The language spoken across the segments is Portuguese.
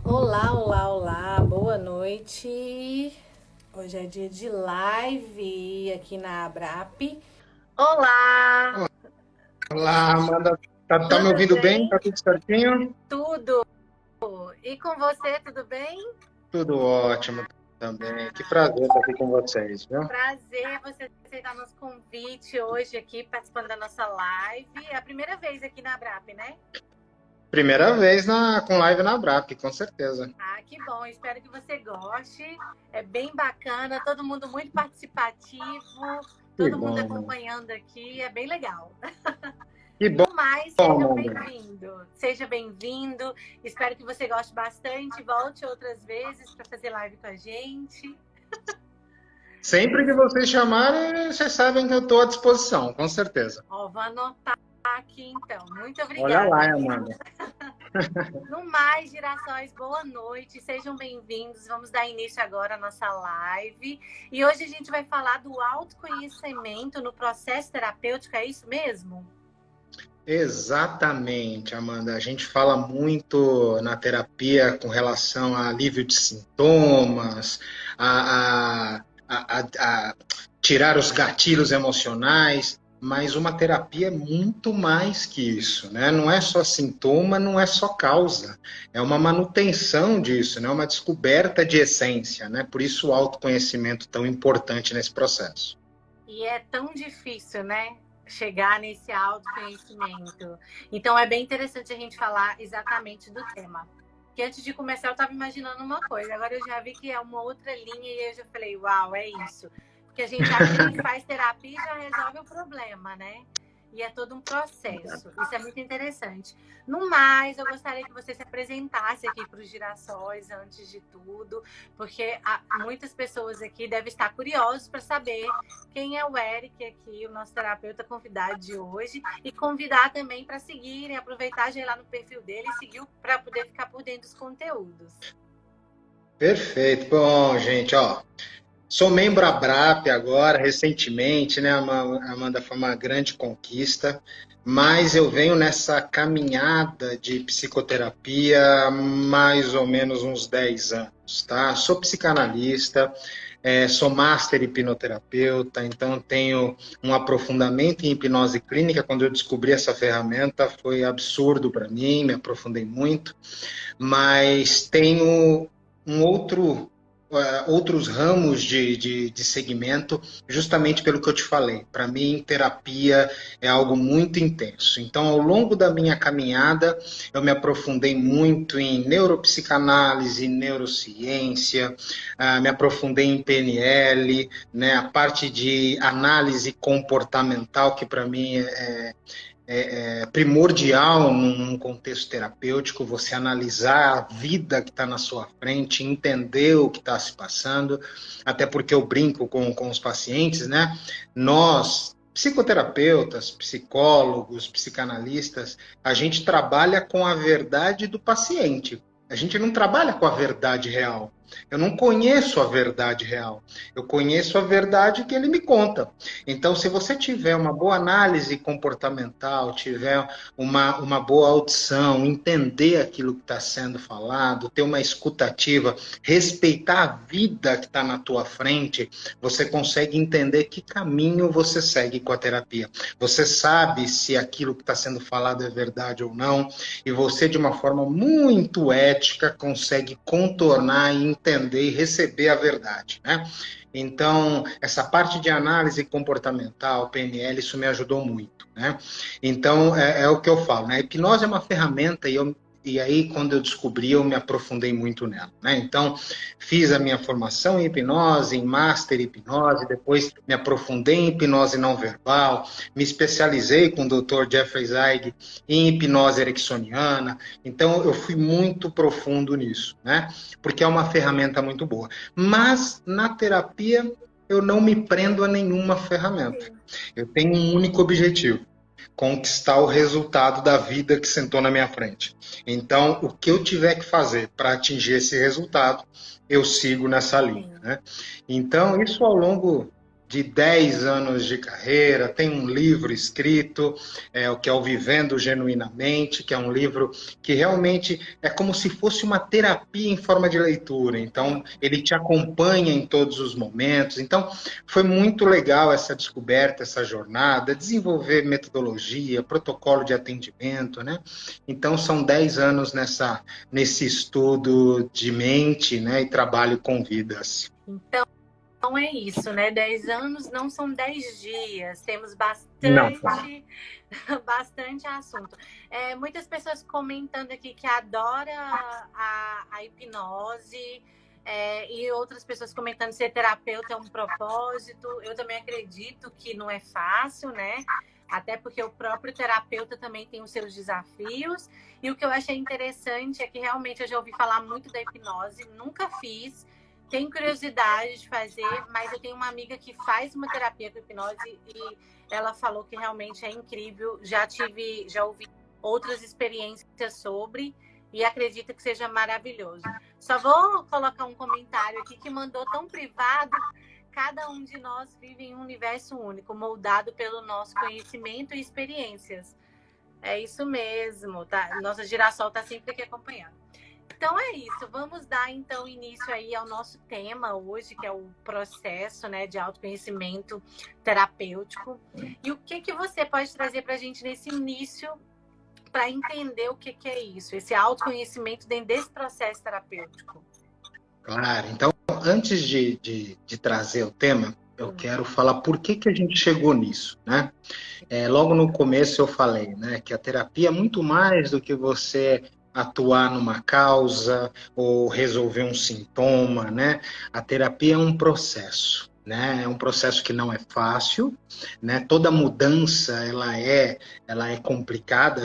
Olá, olá, olá, boa noite. Hoje é dia de live aqui na Abrap. Olá, Olá, Amanda. Tá me tudo ouvindo bem? bem? Tá tudo certinho? Tudo. E com você, tudo bem? Tudo ótimo também. Que prazer estar aqui com vocês, viu? Prazer você aceitar nosso convite hoje aqui, participando da nossa live. É a primeira vez aqui na Abrap, né? Primeira vez com live na Brap, com certeza. Ah, que bom, espero que você goste. É bem bacana, todo mundo muito participativo, Que todo mundo bom, Amanda. acompanhando aqui, é bem legal. Que bom, No mais, seja Amanda. bem-vindo. Seja bem-vindo. Espero que você goste bastante. Volte outras vezes para fazer live com a gente. Sempre que vocês chamarem, vocês sabem que eu estou à disposição, com certeza. Ó, vou anotar aqui então. Muito Olha obrigada, lá, viu? Amanda. No mais, girassóis, boa noite. Sejam bem-vindos. Vamos dar início agora à nossa live. E hoje a gente vai falar do autoconhecimento no processo terapêutico. É isso mesmo? Exatamente, Amanda. A gente fala muito na terapia com relação a alívio de sintomas, a tirar os gatilhos emocionais, mas uma terapia é muito mais que isso, né? Não é só sintoma, não é só causa, é uma manutenção disso, né? Uma descoberta de essência, né? Por isso o autoconhecimento tão importante nesse processo. E é tão difícil, né? Chegar nesse autoconhecimento. Então é bem interessante a gente falar exatamente do tema. Que antes de começar eu estava imaginando uma coisa, agora eu já vi que é uma outra linha e eu já falei, uau, é isso. Porque a gente acha que a gente faz terapia e já resolve o problema, né? E é todo um processo. Isso é muito interessante. No mais, eu gostaria que você se apresentasse aqui para os girassóis antes de tudo, porque muitas pessoas aqui devem estar curiosos para saber quem é o Eric aqui, o nosso terapeuta convidado de hoje, e convidar também para seguirem, aproveitar já ir lá no perfil dele e seguir para poder ficar por dentro dos conteúdos. Perfeito. Bom, gente, ó, sou membro Abrap agora, recentemente, né, Amanda? Foi uma grande conquista, mas eu venho nessa caminhada de psicoterapia há mais ou menos uns 10 anos, tá? Sou psicanalista, sou master hipnoterapeuta, então tenho um aprofundamento em hipnose clínica. Quando eu descobri essa ferramenta, foi absurdo para mim, me aprofundei muito, mas tenho um outros ramos de segmento, justamente pelo que eu te falei. Para mim, terapia é algo muito intenso. Então, ao longo da minha caminhada, eu me aprofundei muito em neuropsicanálise, neurociência, me aprofundei em PNL, né, a parte de análise comportamental, que para mim é primordial num contexto terapêutico, você analisar a vida que está na sua frente, entender o que está se passando, até porque eu brinco com os pacientes, né? Nós, psicoterapeutas, psicólogos, psicanalistas, a gente trabalha com a verdade do paciente. A gente não trabalha com a verdade real. Eu não conheço a verdade real. Eu conheço a verdade que ele me conta. Então, se você tiver uma boa análise comportamental, tiver uma boa audição, entender aquilo que está sendo falado, ter uma escutativa, respeitar a vida que está na tua frente, você consegue entender que caminho você segue com a terapia. Você sabe se aquilo que está sendo falado é verdade ou não, e você, de uma forma muito ética, consegue contornar e entender e receber a verdade, né? Então, essa parte de análise comportamental, PNL, isso me ajudou muito, né? Então, é o que eu falo, né? A hipnose é uma ferramenta e aí, quando eu descobri, eu me aprofundei muito nela, né? Então, fiz a minha formação em hipnose, em master em hipnose, depois me aprofundei em hipnose não verbal, me especializei com o Dr. Jeffrey Zeig em hipnose ericksoniana. Então, eu fui muito profundo nisso, né? Porque é uma ferramenta muito boa. Mas na terapia eu não me prendo a nenhuma ferramenta. Eu tenho um único objetivo: conquistar o resultado da vida que sentou na minha frente. Então, o que eu tiver que fazer para atingir esse resultado, eu sigo nessa linha, Sim. né? Então, isso ao longo de 10 anos de carreira, tem um livro escrito, o que é o Vivendo Genuinamente, que é um livro que realmente é como se fosse uma terapia em forma de leitura. Então, ele te acompanha em todos os momentos. Então, foi muito legal essa descoberta, essa jornada, desenvolver metodologia, protocolo de atendimento, né? Então, são 10 anos nesse estudo de mente, né, e trabalho com vidas. Então é isso, né? 10 anos não são 10 dias. Temos Não. bastante assunto. Muitas pessoas comentando aqui que adora a hipnose, e outras pessoas comentando se ser terapeuta é um propósito. Eu também acredito que não é fácil, né? Até porque o próprio terapeuta também tem os seus desafios. E o que eu achei interessante é que realmente eu já ouvi falar muito da hipnose, nunca fiz. Tenho curiosidade de fazer, mas eu tenho uma amiga que faz uma terapia com hipnose e ela falou que realmente é incrível. Já ouvi outras experiências sobre e acredito que seja maravilhoso. Só vou colocar um comentário aqui que mandou tão privado. Cada um de nós vive em um universo único, moldado pelo nosso conhecimento e experiências. É isso mesmo, tá? Nossa Girassol está sempre aqui acompanhando. Então é isso, vamos dar então início aí ao nosso tema hoje, que é o processo, né, de autoconhecimento terapêutico. E o que você pode trazer para a gente nesse início para entender o que é isso, esse autoconhecimento dentro desse processo terapêutico? Claro, então antes de trazer o tema, eu quero falar por que a gente chegou nisso, né? Logo no começo eu falei, né, que a terapia é muito mais do que você atuar numa causa ou resolver um sintoma, né? A terapia é um processo, né? É um processo que não é fácil, né? Toda mudança ela é complicada.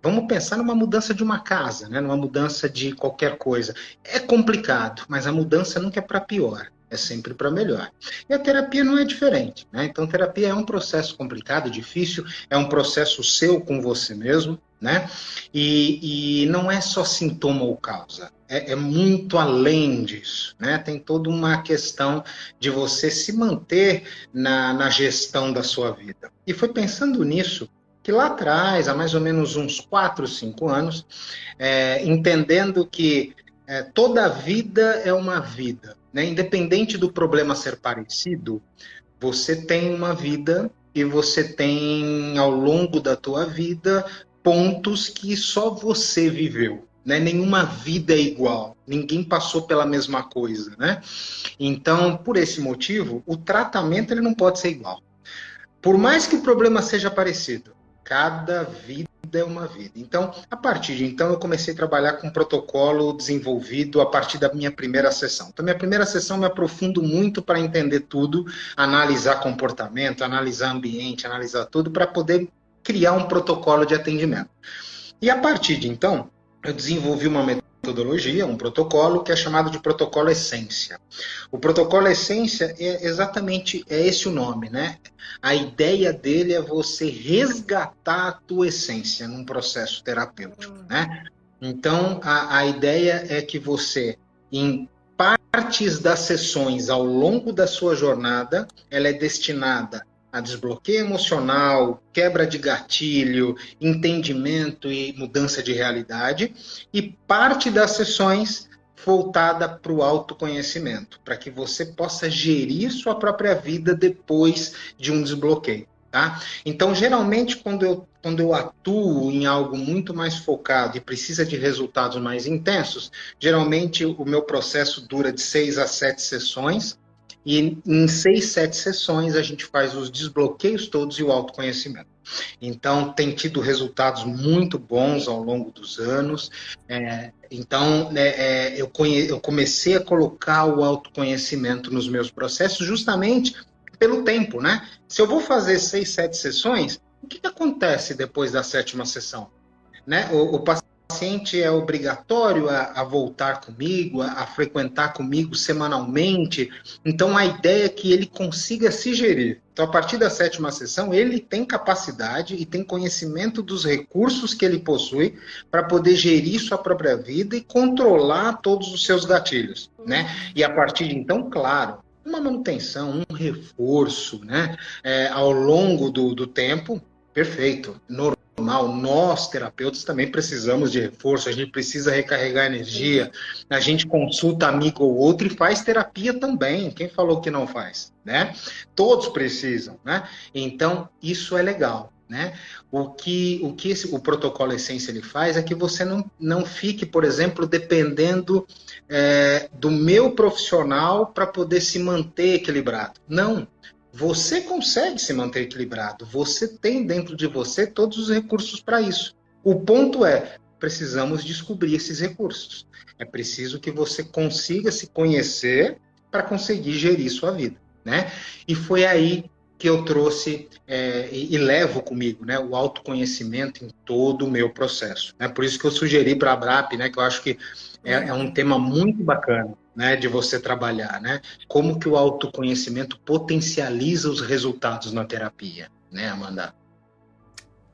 Vamos pensar numa mudança de uma casa, né? Numa mudança de qualquer coisa. É complicado, mas a mudança nunca é para pior. É sempre para melhor. E a terapia não é diferente, né? Então, terapia é um processo complicado, difícil, é um processo seu com você mesmo, né? E não é só sintoma ou causa, é muito além disso, né? Tem toda uma questão de você se manter na gestão da sua vida. E foi pensando nisso que lá atrás, há mais ou menos uns 4, 5 anos, entendendo que toda vida é uma vida, né? Independente do problema ser parecido, você tem uma vida e você tem, ao longo da tua vida, pontos que só você viveu, né? Nenhuma vida é igual, ninguém passou pela mesma coisa, né? Então, por esse motivo, o tratamento ele não pode ser igual. Por mais que o problema seja parecido, cada vida é uma vida. Então, a partir de então, eu comecei a trabalhar com um protocolo desenvolvido a partir da minha primeira sessão. Então, minha primeira sessão me aprofundo muito para entender tudo, analisar comportamento, analisar ambiente, analisar tudo, para poder criar um protocolo de atendimento. E a partir de então, eu desenvolvi uma metodologia, um protocolo que é chamado de protocolo Essência. O protocolo Essência é exatamente esse o nome, né? A ideia dele é você resgatar a tua essência num processo terapêutico, né? Então, a ideia é que você, em partes das sessões ao longo da sua jornada, ela é destinada a desbloqueio emocional, quebra de gatilho, entendimento e mudança de realidade, e parte das sessões voltada para o autoconhecimento, para que você possa gerir sua própria vida depois de um desbloqueio. Tá? Então, geralmente, quando eu atuo em algo muito mais focado e precisa de resultados mais intensos, geralmente o meu processo dura de 6 a 7 sessões, e em 6, 7 sessões a gente faz os desbloqueios todos e o autoconhecimento. Então, tem tido resultados muito bons ao longo dos anos. Então, eu comecei a colocar o autoconhecimento nos meus processos justamente pelo tempo, né? Se eu vou fazer 6, 7 sessões, o que acontece depois da 7ª sessão? Né? O paciente é obrigatório a voltar comigo, a frequentar comigo semanalmente. Então, a ideia é que ele consiga se gerir. Então, a partir da 7ª sessão, ele tem capacidade e tem conhecimento dos recursos que ele possui para poder gerir sua própria vida e controlar todos os seus gatilhos, né? E a partir de então, claro, uma manutenção, um reforço, né? Ao longo do tempo, perfeito, normal. Nós, terapeutas, também precisamos de reforço, a gente precisa recarregar energia, a gente consulta amigo ou outro e faz terapia também. Quem falou que não faz, né? Todos precisam, né? Então, isso é legal. Né? O protocolo Essência ele faz é que você não fique, por exemplo, dependendo do meu profissional para poder se manter equilibrado. Não. Você consegue se manter equilibrado. Você tem dentro de você todos os recursos para isso. O ponto é, precisamos descobrir esses recursos. É preciso que você consiga se conhecer para conseguir gerir sua vida, né? E foi aí que eu trouxe e levo comigo, né, o autoconhecimento em todo o meu processo. É por isso que eu sugeri para a BRAP, né, que eu acho que é um tema muito bacana, né, de você trabalhar, né? Como que o autoconhecimento potencializa os resultados na terapia, né, Amanda?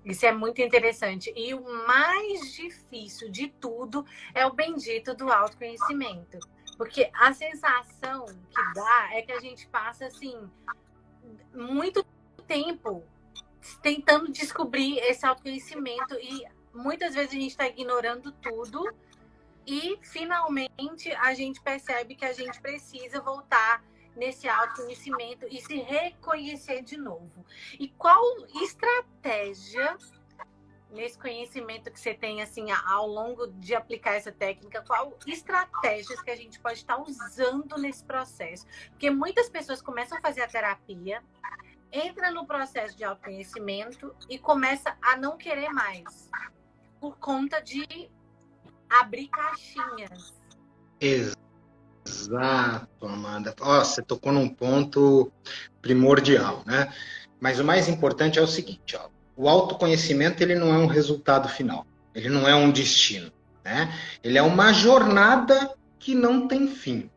Isso é muito interessante. E o mais difícil de tudo é o bendito do autoconhecimento. Porque a sensação que dá é que a gente passa, assim, muito tempo tentando descobrir esse autoconhecimento e muitas vezes a gente está ignorando tudo e finalmente a gente percebe que a gente precisa voltar nesse autoconhecimento e se reconhecer de novo. E qual estratégia nesse conhecimento que você tem assim ao longo de aplicar essa técnica, qual estratégias que a gente pode estar usando nesse processo? Porque muitas pessoas começam a fazer a terapia, entra no processo de autoconhecimento e começa a não querer mais por conta de abrir caixinhas. Exato, Amanda. Você tocou num ponto primordial, né? Mas o mais importante é o seguinte, ó, o autoconhecimento ele não é um resultado final, ele não é um destino, né? Ele é uma jornada que não tem fim,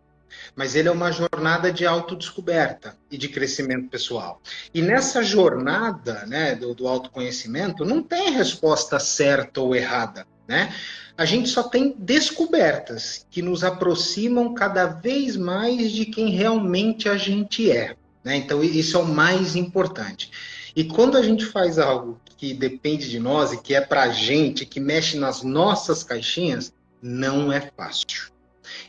mas ele é uma jornada de autodescoberta e de crescimento pessoal. E nessa jornada, né, do autoconhecimento, não tem resposta certa ou errada, né? A gente só tem descobertas que nos aproximam cada vez mais de quem realmente a gente é, né? Então, isso é o mais importante. E quando a gente faz algo que depende de nós e que é pra gente, que mexe nas nossas caixinhas, não é fácil.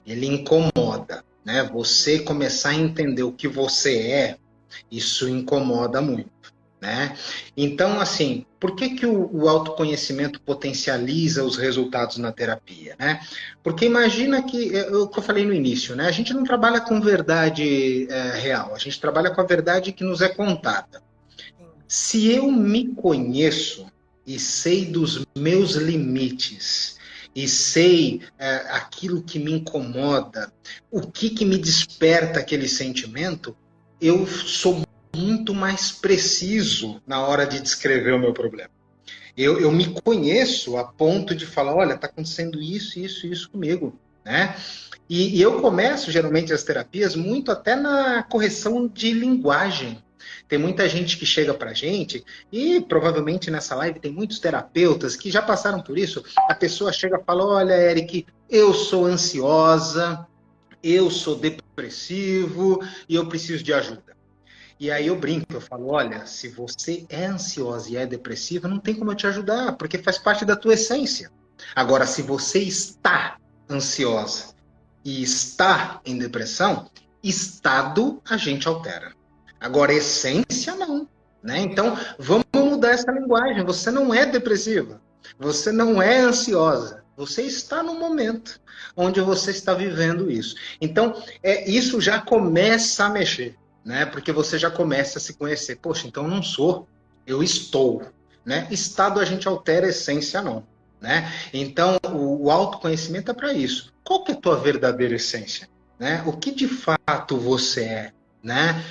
Ele incomoda, né? Você começar a entender o que você é, isso incomoda muito, né? Então, assim, por que o autoconhecimento potencializa os resultados na terapia, né? Porque imagina que, o que eu falei no início, né? A gente não trabalha com verdade real, a gente trabalha com a verdade que nos é contada. Se eu me conheço e sei dos meus limites, e sei aquilo que me incomoda, o que me desperta aquele sentimento, eu sou muito mais preciso na hora de descrever o meu problema. Eu me conheço a ponto de falar, olha, está acontecendo isso, isso, isso comigo, né? E eu começo, geralmente, as terapias muito até na correção de linguagem. Tem muita gente que chega pra gente, e provavelmente nessa live tem muitos terapeutas que já passaram por isso. A pessoa chega e fala, olha, Eric, eu sou ansiosa, eu sou depressivo e eu preciso de ajuda. E aí eu brinco, eu falo, olha, se você é ansiosa e é depressiva, não tem como eu te ajudar, porque faz parte da tua essência. Agora, se você está ansiosa e está em depressão, estado a gente altera. Agora, essência não, né? Então, vamos mudar essa linguagem. Você não é depressiva, você não é ansiosa, você está no momento onde você está vivendo isso. Então, isso já começa a mexer, né? Porque você já começa a se conhecer. Poxa, então eu não sou, eu estou, né? Estado a gente altera, essência não, né? Então, o autoconhecimento é para isso. Qual que é a tua verdadeira essência? Né? O que de fato você é? Né?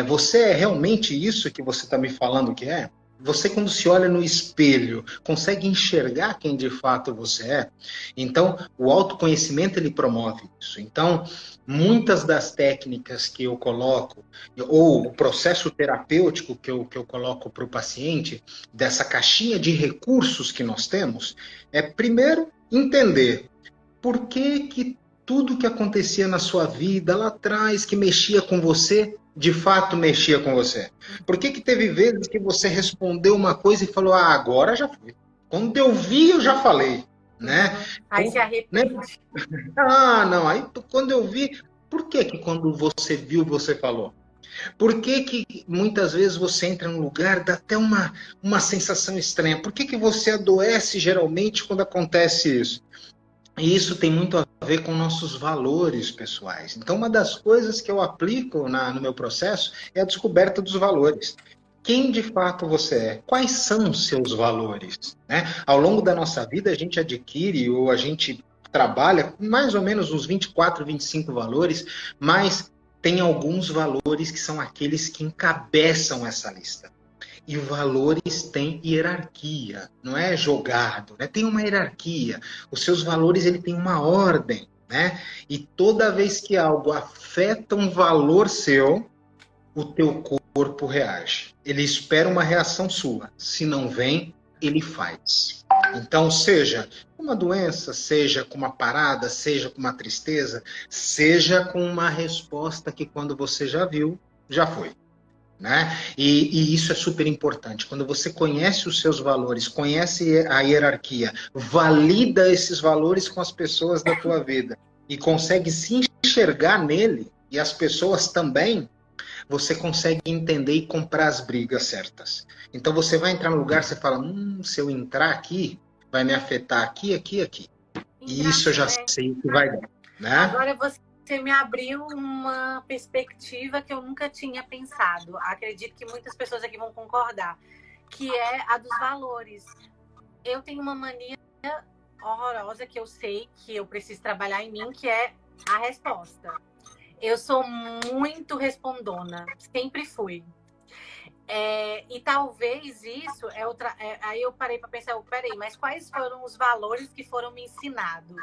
Você é realmente isso que você está me falando que é? Você, quando se olha no espelho, consegue enxergar quem de fato você é? Então, o autoconhecimento, ele promove isso. Então, muitas das técnicas que eu coloco, ou o processo terapêutico que eu coloco para o paciente, dessa caixinha de recursos que nós temos, é primeiro entender por que tudo que acontecia na sua vida lá atrás, que mexia com você, de fato mexia com você? Por que que teve vezes que você respondeu uma coisa e falou, ah, agora já foi. Quando eu vi, eu já falei, né? Aí se Né? arrepende. Ah, não, aí quando eu vi, por que que quando você viu, você falou? Por que que muitas vezes você entra num lugar, dá até uma sensação estranha? Por que que você adoece geralmente quando acontece isso? E isso tem muito a ver com nossos valores pessoais. Então, uma das coisas que eu aplico no meu processo é a descoberta dos valores. Quem de fato você é? Quais são os seus valores? Né? Ao longo da nossa vida, a gente adquire ou a gente trabalha com mais ou menos uns 24, 25 valores, mas tem alguns valores que são aqueles que encabeçam essa lista. E valores têm hierarquia, não é jogado, né? Tem uma hierarquia. Os seus valores ele tem uma ordem, né? E toda vez que algo afeta um valor seu, o teu corpo reage. Ele espera uma reação sua. Se não vem, ele faz. Então, seja com uma doença, seja com uma parada, seja com uma tristeza, seja com uma resposta que quando você já viu, já foi. Né? E isso é super importante. Quando você conhece os seus valores, conhece a hierarquia, valida esses valores com as pessoas da tua vida e consegue se enxergar nele, e as pessoas também, você consegue entender e comprar as brigas certas. Então você vai entrar no lugar, você fala, se eu entrar aqui, vai me afetar aqui, aqui, aqui. E isso eu já sei o que vai dar. Né? Agora você me abriu uma perspectiva que eu nunca tinha pensado. Acredito que muitas pessoas aqui vão concordar, que é a dos valores. Eu tenho uma mania horrorosa que eu sei que eu preciso trabalhar em mim, que é a resposta. Eu sou muito respondona, sempre fui. E talvez isso é outra. Aí eu parei para pensar, peraí, mas quais foram os valores que foram me ensinados?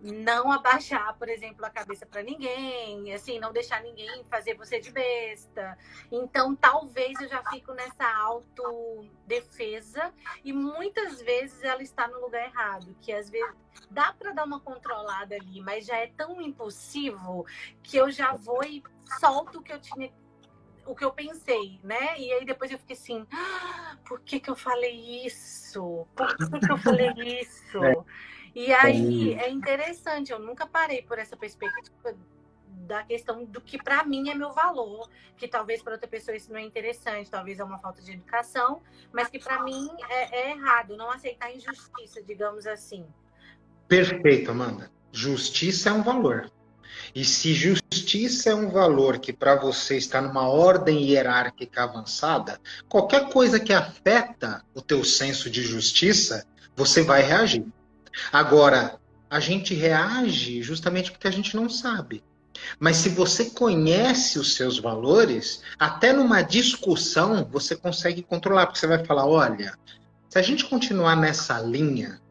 Não abaixar, por exemplo, a cabeça para ninguém, assim, não deixar ninguém fazer você de besta. Então, talvez eu já fico nessa autodefesa e muitas vezes ela está no lugar errado, que às vezes dá para dar uma controlada ali, mas já é tão impulsivo que eu já vou e solto o que eu tinha, o que eu pensei, né? E aí depois eu fiquei assim, por que que eu falei isso? Por que que eu falei isso? E aí é interessante, eu nunca parei por essa perspectiva da questão do que para mim é meu valor, que talvez para outra pessoa isso não é interessante, talvez é uma falta de educação, mas que para mim é errado, não aceitar injustiça, digamos assim. Perfeito, Amanda. Justiça é um valor. E se justiça é um valor que para você está numa ordem hierárquica avançada, qualquer coisa que afeta o teu senso de justiça, você vai reagir. Agora, a gente reage justamente porque a gente não sabe. Mas se você conhece os seus valores, até numa discussão você consegue controlar, porque você vai falar, olha, se a gente continuar nessa linha,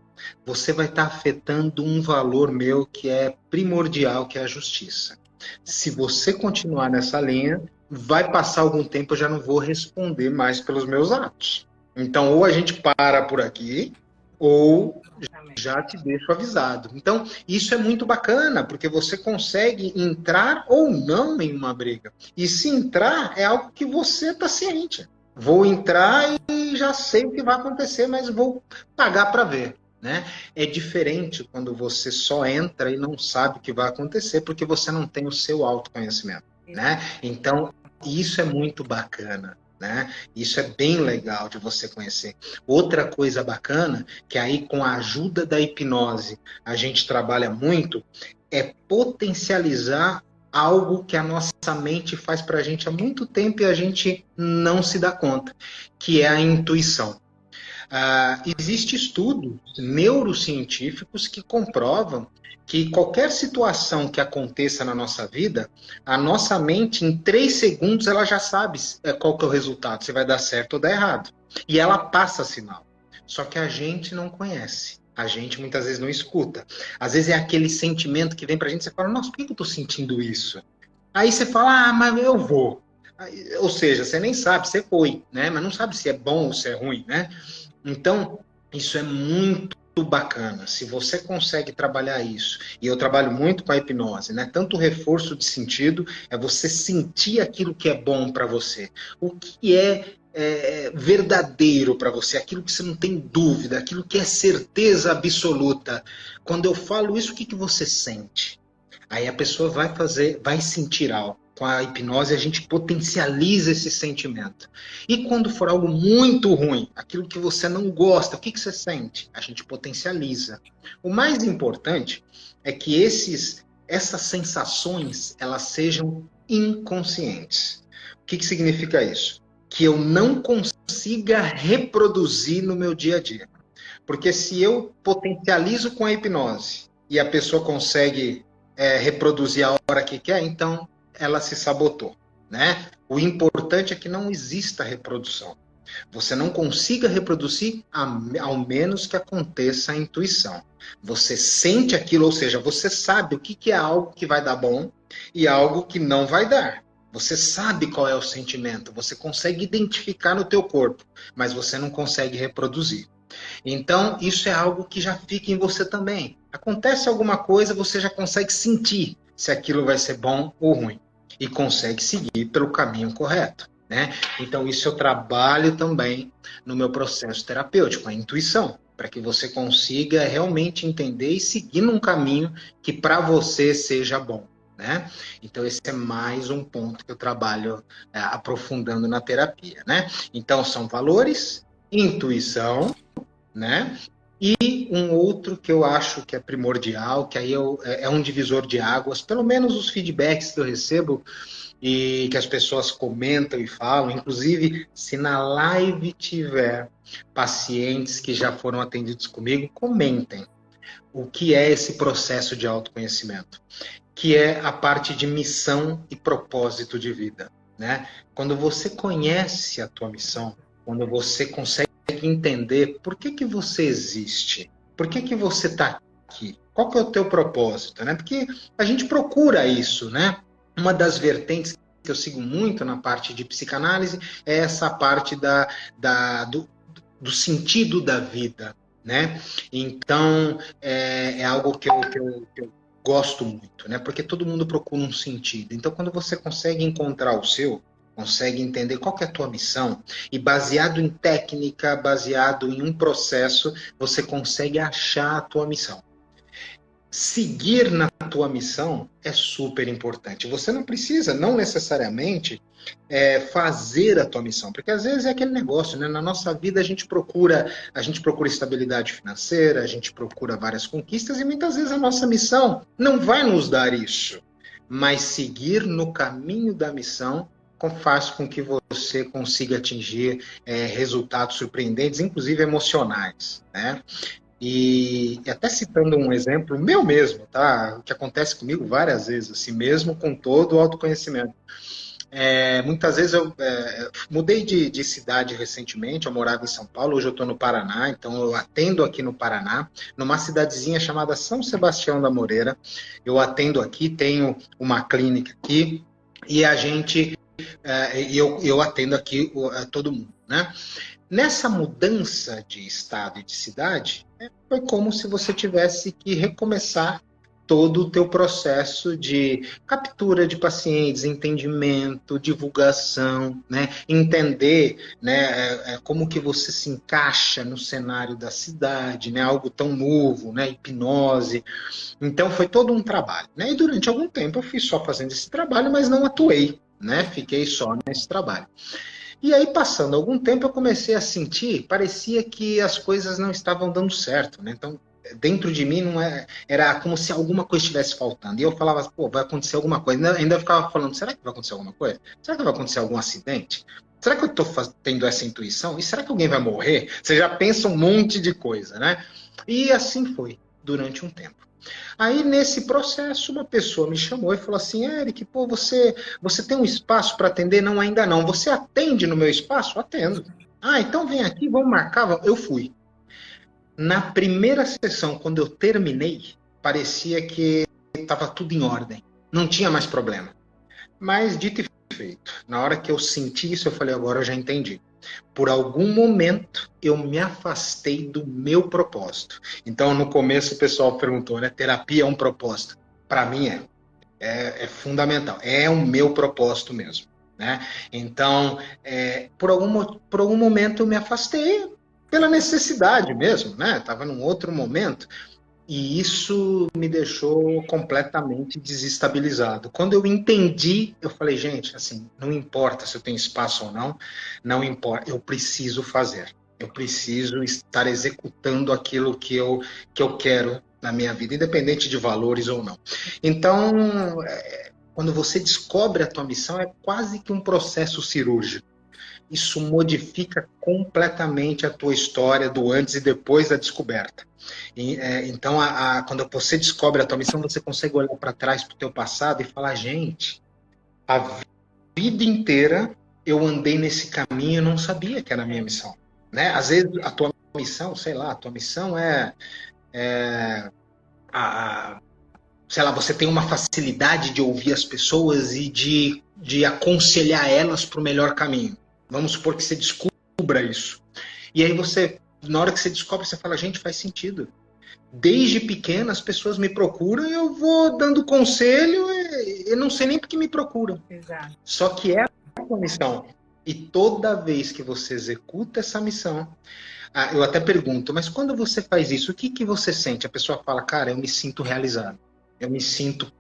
você vai estar afetando um valor meu que é primordial, que é a justiça. Se você continuar nessa linha, vai passar algum tempo, eu já não vou responder mais pelos meus atos. Então, ou a gente para por aqui, ou já te deixo avisado. Então, isso é muito bacana, porque você consegue entrar ou não em uma briga. E se entrar, é algo que você está ciente. Vou entrar e já sei o que vai acontecer, mas vou pagar para ver. Né? É diferente quando você só entra e não sabe o que vai acontecer, porque você não tem o seu autoconhecimento. Né? Então, isso é muito bacana. Né? Isso é bem legal de você conhecer. Outra coisa bacana, que aí com a ajuda da hipnose a gente trabalha muito, é potencializar algo que a nossa mente faz para a gente há muito tempo e a gente não se dá conta, que é a intuição. Existem estudos neurocientíficos que comprovam que qualquer situação que aconteça na nossa vida, a nossa mente, em 3 segundos, ela já sabe qual que é o resultado, se vai dar certo ou dar errado. E ela passa sinal. Só que a gente não conhece. A gente muitas vezes não escuta. Às vezes é aquele sentimento que vem pra gente e você fala, nossa, por que eu tô sentindo isso? Aí você fala, mas eu vou. Ou seja, você nem sabe, você foi, né? Mas não sabe se é bom ou se é ruim, né? Então, isso é muito bacana. Se você consegue trabalhar isso, e eu trabalho muito com a hipnose, né? Tanto o reforço de sentido é você sentir aquilo que é bom para você. O que é verdadeiro para você, aquilo que você não tem dúvida, aquilo que é certeza absoluta. Quando eu falo isso, o que você sente? Aí a pessoa vai sentir algo. Com a hipnose, a gente potencializa esse sentimento. E quando for algo muito ruim, aquilo que você não gosta, o que você sente? A gente potencializa. O mais importante é que essas sensações elas sejam inconscientes. O que significa isso? Que eu não consiga reproduzir no meu dia a dia. Porque se eu potencializo com a hipnose e a pessoa consegue reproduzir a hora que quer, então ela se sabotou, né? O importante é que não exista reprodução. Você não consiga reproduzir ao menos que aconteça a intuição. Você sente aquilo, ou seja, você sabe o que é algo que vai dar bom e algo que não vai dar. Você sabe qual é o sentimento, você consegue identificar no teu corpo, mas você não consegue reproduzir. Então, isso é algo que já fica em você também. Acontece alguma coisa, você já consegue sentir se aquilo vai ser bom ou ruim. E consegue seguir pelo caminho correto, né? Então, isso eu trabalho também no meu processo terapêutico, a intuição, para que você consiga realmente entender e seguir num caminho que para você seja bom, né? Então, esse é mais um ponto que eu trabalho aprofundando na terapia, né? Então, são valores, intuição, né? E um outro que eu acho que é primordial, que aí é um divisor de águas, pelo menos os feedbacks que eu recebo e que as pessoas comentam e falam, inclusive se na live tiver pacientes que já foram atendidos comigo, comentem o que é esse processo de autoconhecimento, que é a parte de missão e propósito de vida, né? Quando você conhece a tua missão, quando você consegue entender por que você existe, por que você está aqui, qual que é o teu propósito, né? Porque a gente procura isso, né? Uma das vertentes que eu sigo muito na parte de psicanálise é essa parte do sentido da vida, né? Então, é algo que eu gosto muito, né? Porque todo mundo procura um sentido. Então, quando você consegue encontrar o seu, consegue entender qual que é a tua missão, e baseado em técnica, baseado em um processo, você consegue achar a tua missão. Seguir na tua missão é super importante. Você não precisa, não necessariamente, fazer a tua missão, porque às vezes é aquele negócio, né? Na nossa vida a gente procura estabilidade financeira, a gente procura várias conquistas e muitas vezes a nossa missão não vai nos dar isso. Mas seguir no caminho da missão faz com que você consiga atingir resultados surpreendentes, inclusive emocionais, né? E até citando um exemplo meu mesmo, tá? O que acontece comigo várias vezes, assim mesmo com todo o autoconhecimento. Muitas vezes eu mudei de cidade recentemente, eu morava em São Paulo, hoje eu estou no Paraná, então eu atendo aqui no Paraná, numa cidadezinha chamada São Sebastião da Moreira. Eu atendo aqui, tenho uma clínica aqui, e a gente, eu atendo aqui todo mundo, né? Nessa mudança de estado e de cidade, foi como se você tivesse que recomeçar todo o teu processo de captura de pacientes, entendimento, divulgação, né? Entender, né, como que você se encaixa no cenário da cidade, né? Algo tão novo, né? Hipnose. Então foi todo um trabalho, né? E durante algum tempo eu fui só fazendo esse trabalho, mas não atuei, né? Fiquei só nesse trabalho. E aí, passando algum tempo, eu comecei a sentir, parecia que as coisas não estavam dando certo, né? Então, dentro de mim era como se alguma coisa estivesse faltando. E eu falava, pô, vai acontecer alguma coisa. Ainda ficava falando, será que vai acontecer alguma coisa? Será que vai acontecer algum acidente? Será que eu estou tendo essa intuição? E será que alguém vai morrer? Você já pensa um monte de coisa, né? E assim foi, durante um tempo. Aí, nesse processo, uma pessoa me chamou e falou assim, Eric, pô, você tem um espaço para atender? Não, ainda não. Você atende no meu espaço? Atendo. Ah, então vem aqui, vamos marcar. Eu fui. Na primeira sessão, quando eu terminei, parecia que estava tudo em ordem. Não tinha mais problema. Mas, dito e feito, na hora que eu senti isso, eu falei, agora eu já entendi. Por algum momento eu me afastei do meu propósito. Então, no começo o pessoal perguntou, né? Terapia é um propósito? Para mim é fundamental. É o meu propósito mesmo, né? Então, por algum momento eu me afastei pela necessidade mesmo, né? Estava num outro momento. E isso me deixou completamente desestabilizado. Quando eu entendi, eu falei, gente, assim, não importa se eu tenho espaço ou não, não importa, eu preciso fazer. Eu preciso estar executando aquilo que eu quero na minha vida, independente de valores ou não. Então, quando você descobre a tua missão, é quase que um processo cirúrgico. Isso modifica completamente a tua história do antes e depois da descoberta. Então, quando você descobre a tua missão, você consegue olhar para trás para o teu passado e falar, gente, a vida inteira eu andei nesse caminho e não sabia que era a minha missão. Né? Às vezes a tua missão, sei lá, a tua missão sei lá, você tem uma facilidade de ouvir as pessoas e de aconselhar elas para o melhor caminho. Vamos supor que você descubra isso. E aí você, na hora que você descobre, você fala, gente, faz sentido. Desde pequena as pessoas me procuram e eu vou dando conselho e eu não sei nem porque me procuram. Exato. Só que é a sua missão. E toda vez que você executa essa missão, eu até pergunto, mas quando você faz isso, o que você sente? A pessoa fala, cara, eu me sinto realizado. Eu me sinto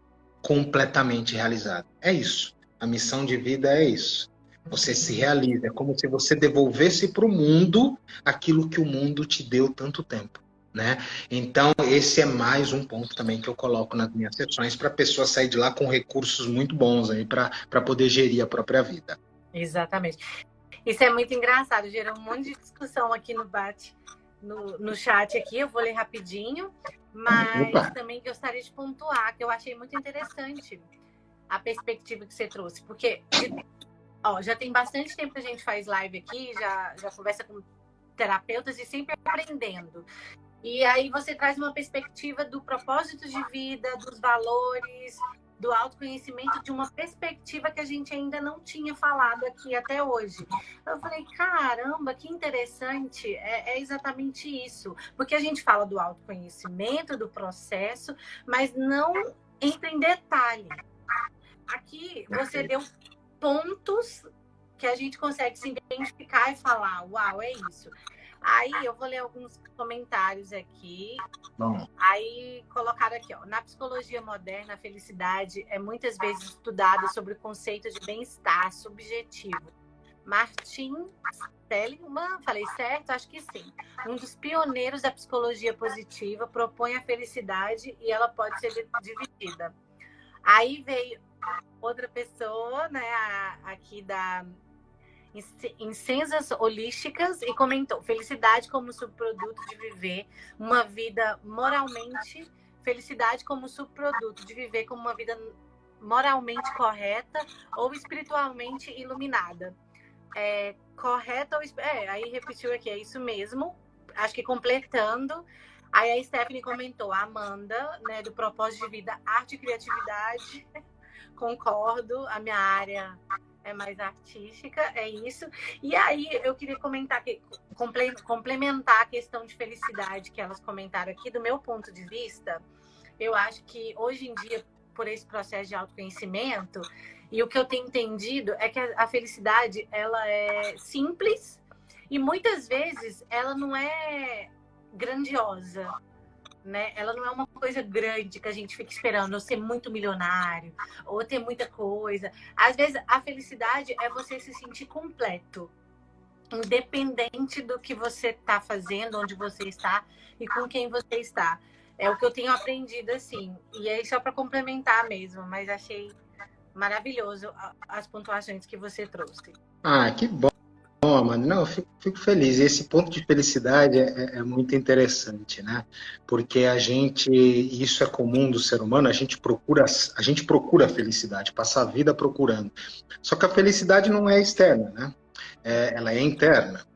completamente realizado. É isso. A missão de vida é isso. Você se realiza. É como se você devolvesse para o mundo aquilo que o mundo te deu tanto tempo. Né? Então, esse é mais um ponto também que eu coloco nas minhas sessões para a pessoa sair de lá com recursos muito bons aí para poder gerir a própria vida. Exatamente. Isso é muito engraçado, gerou um monte de discussão aqui no chat aqui, eu vou ler rapidinho, mas também gostaria de pontuar que eu achei muito interessante a perspectiva que você trouxe, porque já tem bastante tempo que a gente faz live aqui, já conversa com terapeutas e sempre aprendendo. E aí você traz uma perspectiva do propósito de vida, dos valores, do autoconhecimento, de uma perspectiva que a gente ainda não tinha falado aqui até hoje. Eu falei, caramba, que interessante, é exatamente isso. Porque a gente fala do autoconhecimento, do processo, mas não entra em detalhe. Aqui você deu pontos que a gente consegue se identificar e falar, uau, é isso. Aí eu vou ler alguns comentários aqui. Bom. Aí colocaram aqui, ó. Na psicologia moderna, a felicidade é muitas vezes estudada sobre o conceito de bem-estar subjetivo. Martin Seligman, falei certo? Acho que sim. Um dos pioneiros da psicologia positiva, propõe a felicidade e ela pode ser dividida. Aí veio outra pessoa, né, aqui em Ciências Holísticas e comentou: felicidade como subproduto de viver uma vida moralmente, felicidade como subproduto de viver como uma vida moralmente correta ou espiritualmente iluminada. Correta ou aí repetiu aqui, é isso mesmo. Acho que completando. Aí a Stephanie comentou: a Amanda, né, do propósito de vida, arte e criatividade. Concordo, a minha área é mais artística, é isso. E aí eu queria comentar complementar a questão de felicidade que elas comentaram aqui. Do meu ponto de vista, eu acho que hoje em dia, por esse processo de autoconhecimento, e o que eu tenho entendido é que a felicidade, ela é simples e muitas vezes ela não é grandiosa. Né? Ela não é uma coisa grande que a gente fica esperando, ou ser muito milionário, ou ter muita coisa. Às vezes, a felicidade é você se sentir completo, independente do que você está fazendo, onde você está e com quem você está. É o que eu tenho aprendido, assim. E aí, só para complementar mesmo, mas achei maravilhoso as pontuações que você trouxe. Que bom. Mano, não, eu fico feliz. E esse ponto de felicidade é muito interessante, né? Porque isso é comum do ser humano, a gente procura a felicidade, passar a vida procurando. Só que a felicidade não é externa, né? Ela é interna.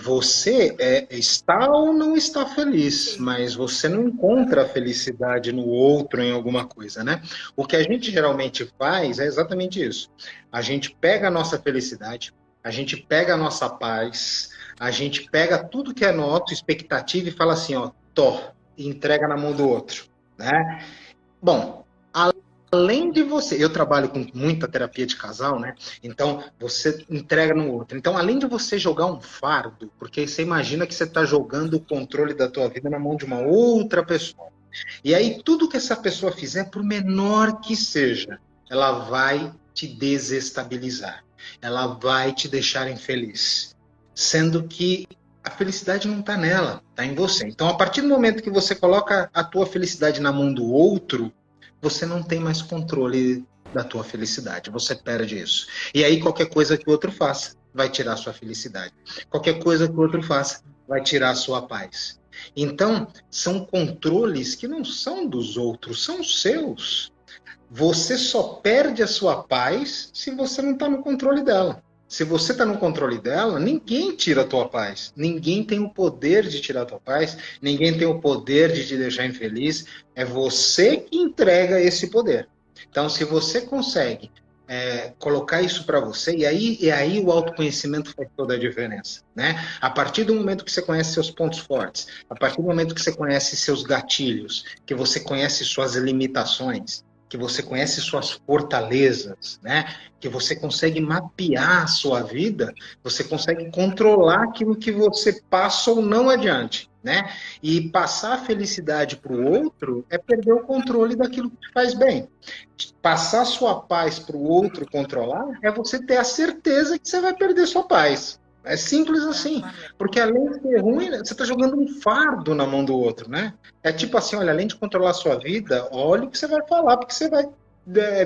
Você está ou não está feliz, Sim. mas você não encontra a felicidade no outro, em alguma coisa, né? O que a gente geralmente faz é exatamente isso. A gente pega a nossa felicidade, A gente pega a nossa paz, a gente pega tudo que é nosso, expectativa, e fala assim, ó, e entrega na mão do outro, né? Bom, além de você, eu trabalho com muita terapia de casal, né? Então, você entrega no outro. Então, além de você jogar um fardo, porque você imagina que você está jogando o controle da tua vida na mão de uma outra pessoa. E aí, tudo que essa pessoa fizer, por menor que seja, ela vai te desestabilizar. Ela vai te deixar infeliz. Sendo que a felicidade não está nela, está em você. Então, a partir do momento que você coloca a tua felicidade na mão do outro, você não tem mais controle da tua felicidade. Você perde isso. E aí, qualquer coisa que o outro faça, vai tirar a sua felicidade. Qualquer coisa que o outro faça, vai tirar a sua paz. Então, são controles que não são dos outros, são seus. Você só perde a sua paz se você não está no controle dela. Se você está no controle dela, ninguém tira a tua paz. Ninguém tem o poder de tirar a tua paz. Ninguém tem o poder de te deixar infeliz. É você que entrega esse poder. Então, se você consegue colocar isso para você, e aí o autoconhecimento faz toda a diferença, né? A partir do momento que você conhece seus pontos fortes, a partir do momento que você conhece seus gatilhos, que você conhece suas limitações, que você conhece suas fortalezas, né? Que você consegue mapear a sua vida, você consegue controlar aquilo que você passa ou não adiante, né? E passar a felicidade para o outro é perder o controle daquilo que te faz bem. Passar sua paz para o outro controlar é você ter a certeza que você vai perder sua paz. É simples assim. Porque além de ser ruim, você está jogando um fardo na mão do outro, né? É tipo assim, olha, além de controlar a sua vida, olha o que você vai falar, porque você vai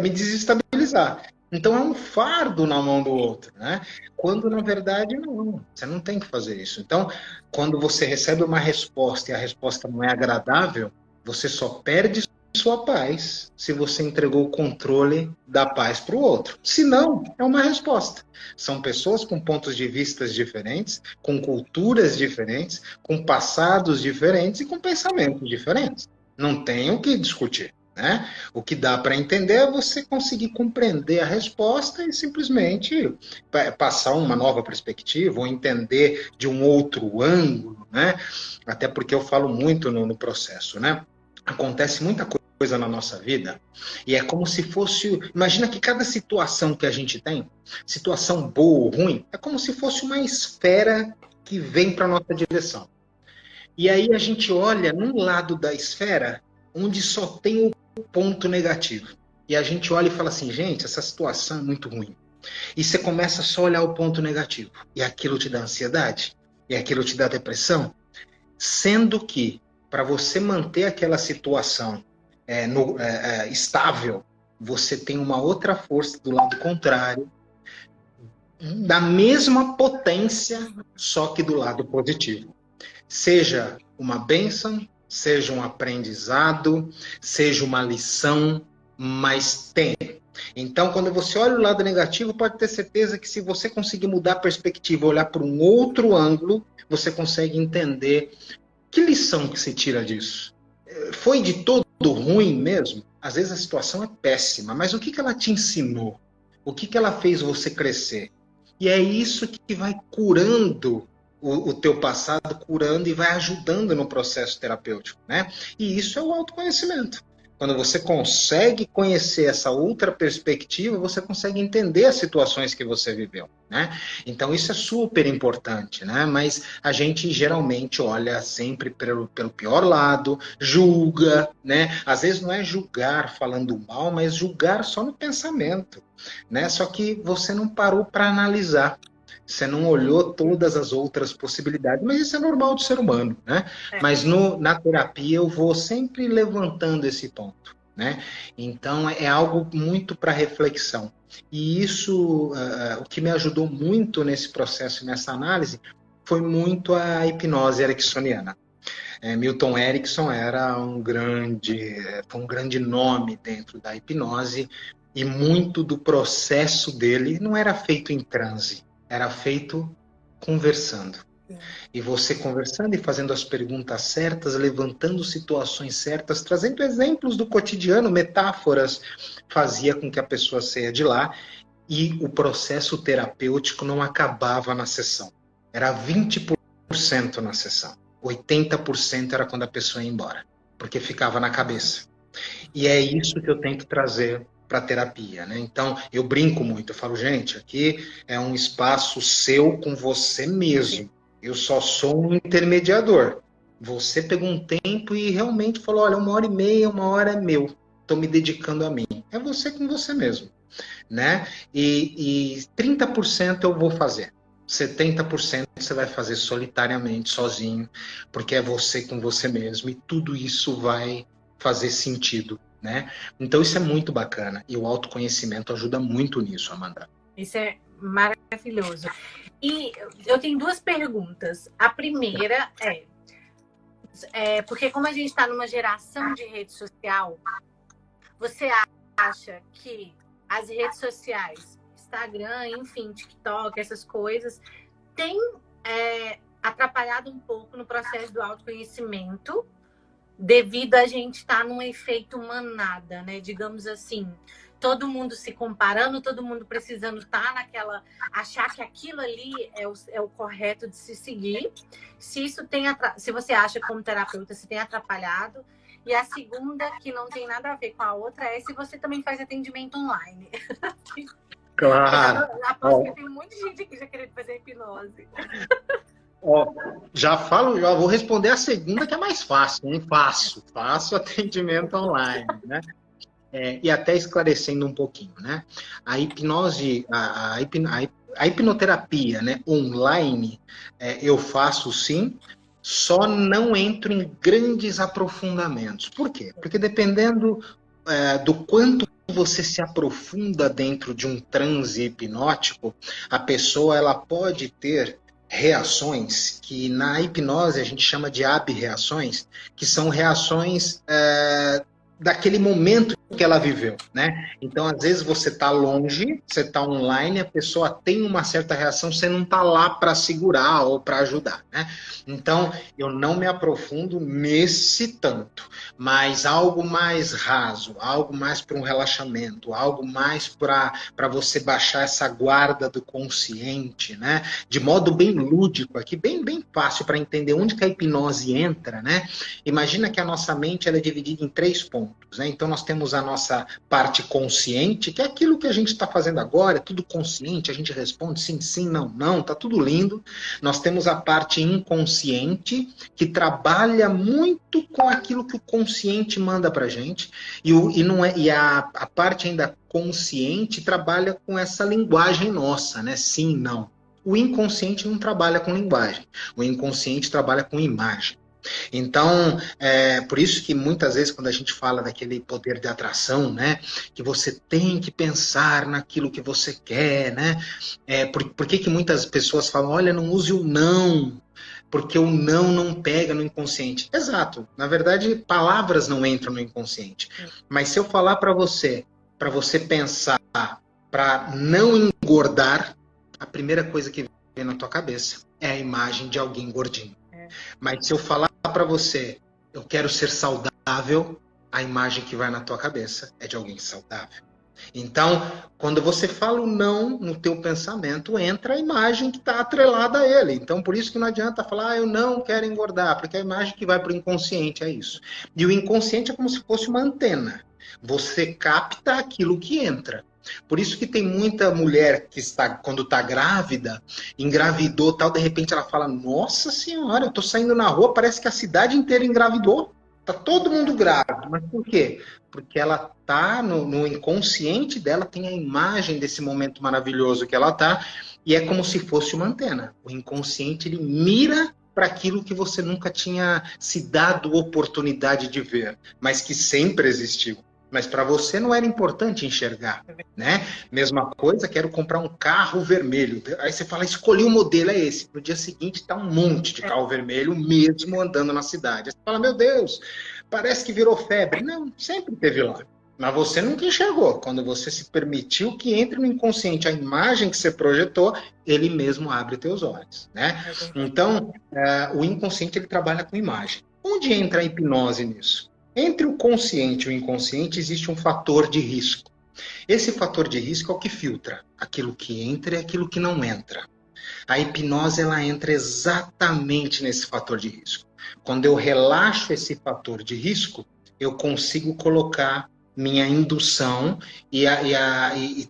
me desestabilizar. Então é um fardo na mão do outro, né? Quando na verdade não, você não tem que fazer isso. Então, quando você recebe uma resposta e a resposta não é agradável, você só perde sua paz se você entregou o controle da paz para o outro. Se não, é uma resposta. São pessoas com pontos de vista diferentes, com culturas diferentes, com passados diferentes e com pensamentos diferentes. Não tem o que discutir. Né? O que dá para entender é você conseguir compreender a resposta e simplesmente passar uma nova perspectiva ou entender de um outro ângulo, né? Até porque eu falo muito no processo, né? Acontece muita coisa na nossa vida e é como se fosse, imagina que cada situação que a gente tem, situação boa ou ruim, é como se fosse uma esfera que vem para nossa direção. E aí a gente olha num lado da esfera onde só tem o ponto negativo. E a gente olha e fala assim, gente, essa situação é muito ruim. E você começa só a olhar o ponto negativo. E aquilo te dá ansiedade. E aquilo te dá depressão. Sendo que, para você manter aquela situação estável, você tem uma outra força do lado contrário, da mesma potência, só que do lado positivo. Seja uma bênção, seja um aprendizado, seja uma lição, mas tem. Então, quando você olha o lado negativo, pode ter certeza que se você conseguir mudar a perspectiva, olhar por um outro ângulo, você consegue entender que lição que se tira disso. Foi de todo ruim mesmo? Às vezes a situação é péssima, mas o que ela te ensinou? O que ela fez você crescer? E é isso que vai curando o teu passado, curando e vai ajudando no processo terapêutico, né? E isso é o autoconhecimento. Quando você consegue conhecer essa outra perspectiva, você consegue entender as situações que você viveu, né? Então isso é super importante, né? Mas a gente geralmente olha sempre pelo pior lado, julga, né? Às vezes não é julgar falando mal, mas julgar só no pensamento, né? Só que você não parou para analisar. Você não olhou todas as outras possibilidades, mas isso é normal do ser humano, né? Mas na terapia eu vou sempre levantando esse ponto, né? Então é algo muito para reflexão. E isso, o que me ajudou muito nesse processo, nessa análise, foi muito a hipnose ericksoniana. Milton Erickson foi um grande nome dentro da hipnose e muito do processo dele não era feito em transe, era feito conversando. E você conversando e fazendo as perguntas certas, levantando situações certas, trazendo exemplos do cotidiano, metáforas, fazia com que a pessoa saia de lá e o processo terapêutico não acabava na sessão. Era 20% na sessão. 80% era quando a pessoa ia embora, porque ficava na cabeça. E é isso que eu tento trazer para a terapia, né? Então, eu brinco muito, eu falo, gente, aqui é um espaço seu com você mesmo. Eu só sou um intermediador. Você pegou um tempo e realmente falou, olha, 1h30, 1 hora é meu. Estou me dedicando a mim. É você com você mesmo, né? E 30% eu vou fazer. 70% você vai fazer solitariamente, sozinho, porque é você com você mesmo, e tudo isso vai fazer sentido, né? Então isso é muito bacana, e o autoconhecimento ajuda muito nisso, Amanda. Isso é maravilhoso. E eu tenho duas perguntas. A primeira porque como a gente está numa geração de rede social, você acha que as redes sociais, Instagram, enfim, TikTok, essas coisas, têm atrapalhado um pouco no processo do autoconhecimento, devido a gente estar num efeito manada, né? Digamos assim, todo mundo se comparando, todo mundo precisando estar naquela, achar que aquilo ali é o correto de se seguir. Se isso se você acha como terapeuta, se tem atrapalhado. E a segunda, que não tem nada a ver com a outra, é se você também faz atendimento online. Claro. Aposto que tem muita gente aqui já querendo fazer hipnose. Já vou responder a segunda, que é mais fácil, hein? Faço atendimento online, né? E até esclarecendo um pouquinho, né? A hipnose, a hipnoterapia, né, online, eu faço sim, só não entro em grandes aprofundamentos. Por quê? Porque dependendo do quanto você se aprofunda dentro de um transe hipnótico, a pessoa ela pode ter reações que na hipnose a gente chama de abreações, que são reações daquele momento que ela viveu, né? Então, às vezes você está longe, você está online, a pessoa tem uma certa reação, você não está lá para segurar ou para ajudar, né? Então, eu não me aprofundo nesse tanto, mas algo mais raso, algo mais para um relaxamento, algo mais para você baixar essa guarda do consciente, né? De modo bem lúdico aqui, bem fácil para entender onde que a hipnose entra, né? Imagina que a nossa mente ela é dividida em 3 pontos, né? Então, nós temos a nossa parte consciente, que é aquilo que a gente está fazendo agora, é tudo consciente, a gente responde sim, sim, não, não, tá tudo lindo. Nós temos a parte inconsciente, que trabalha muito com aquilo que o consciente manda pra gente, e a parte ainda consciente trabalha com essa linguagem nossa, né? Sim, não. O inconsciente não trabalha com linguagem, o inconsciente trabalha com imagem. Então, por isso que muitas vezes quando a gente fala daquele poder de atração, né, que você tem que pensar naquilo que você quer, né, por que muitas pessoas falam, olha, não use o não, porque o não pega no inconsciente. Exato, na verdade, palavras não entram no inconsciente, mas se eu falar para você pensar, para não engordar, a primeira coisa que vem na tua cabeça é a imagem de alguém gordinho. Mas se eu falar para você, eu quero ser saudável, a imagem que vai na tua cabeça é de alguém saudável. Então, quando você fala o não no teu pensamento, entra a imagem que está atrelada a ele. Então, por isso que não adianta falar, eu não quero engordar, porque a imagem que vai para o inconsciente é isso. E o inconsciente é como se fosse uma antena. Você capta aquilo que entra. Por isso que tem muita mulher que está, quando está grávida, engravidou tal, de repente ela fala, nossa senhora, eu estou saindo na rua, parece que a cidade inteira engravidou. Está todo mundo grávido. Mas por quê? Porque ela está no inconsciente dela, tem a imagem desse momento maravilhoso que ela está, e é como se fosse uma antena. O inconsciente, ele mira para aquilo que você nunca tinha se dado oportunidade de ver, mas que sempre existiu. Mas para você não era importante enxergar, né? Mesma coisa, quero comprar um carro vermelho. Aí você fala, escolhi o modelo, é esse. No dia seguinte está um monte de carro vermelho mesmo andando na cidade. Aí você fala, meu Deus, parece que virou febre. Não, sempre teve lá. Mas você nunca enxergou. Quando você se permitiu que entre no inconsciente a imagem que você projetou, ele mesmo abre teus olhos, né? Então, o inconsciente ele trabalha com imagem. Onde entra a hipnose nisso? Entre o consciente e o inconsciente existe um fator de risco. Esse fator de risco é o que filtra aquilo que entra e aquilo que não entra. A hipnose ela entra exatamente nesse fator de risco. Quando eu relaxo esse fator de risco, eu consigo colocar minha indução e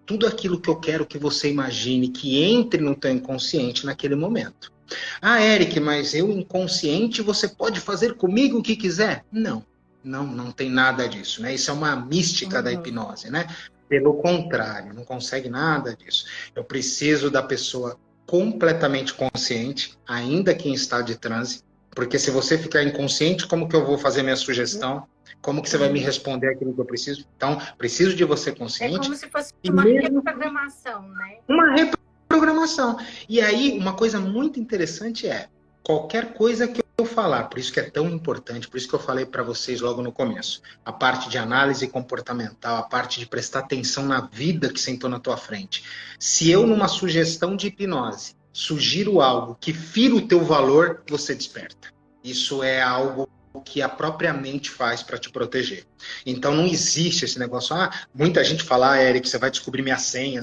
tudo aquilo que eu quero que você imagine que entre no teu inconsciente naquele momento. Ah, Eric, mas eu inconsciente, você pode fazer comigo o que quiser? Não, não tem nada disso, né? Isso é uma mística da hipnose, né? Pelo contrário, não consegue nada disso. Eu preciso da pessoa completamente consciente, ainda que em estado de transe, porque se você ficar inconsciente, como que eu vou fazer minha sugestão? Como que você vai me responder aquilo que eu preciso? Então, preciso de você É consciente. como se fosse E uma mesmo reprogramação, né? uma reprogramação. E aí, uma coisa muito interessante é, qualquer coisa que eu falar, por isso que é tão importante, por isso que eu falei para vocês logo no começo, a parte de análise comportamental, a parte de prestar atenção na vida que sentou na tua frente. Se eu, numa sugestão de hipnose, sugiro algo que fira o teu valor, você desperta. Isso é algo que a própria mente faz para te proteger. Então não existe esse negócio, muita gente fala, Eric, você vai descobrir minha senha.